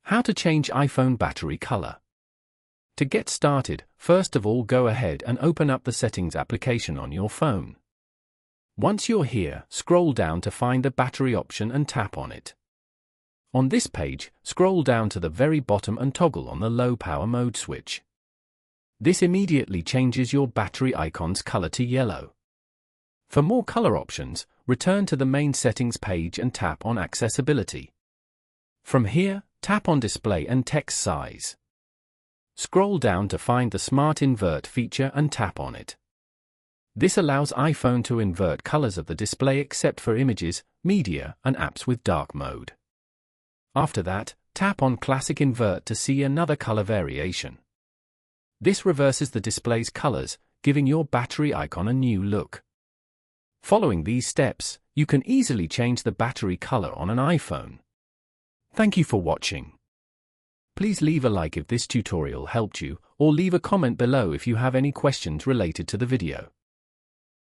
How to change iPhone battery color. To get started, first of all go ahead and open up the Settings application on your phone. Once you're here, scroll down to find the battery option and tap on it. On this page, scroll down to the very bottom and toggle on the low power mode switch. This immediately changes your battery icon's color to yellow. For more color options, return to the main settings page and tap on Accessibility. From here, tap on Display and Text Size. Scroll down to find the Smart Invert feature and tap on it. This allows iPhone to invert colors of the display except for images, media, and apps with dark mode. After that, tap on Classic Invert to see another color variation. This reverses the display's colors, giving your battery icon a new look. Following these steps, you can easily change the battery color on an iPhone. Thank you for watching. Please leave a like if this tutorial helped you, or leave a comment below if you have any questions related to the video.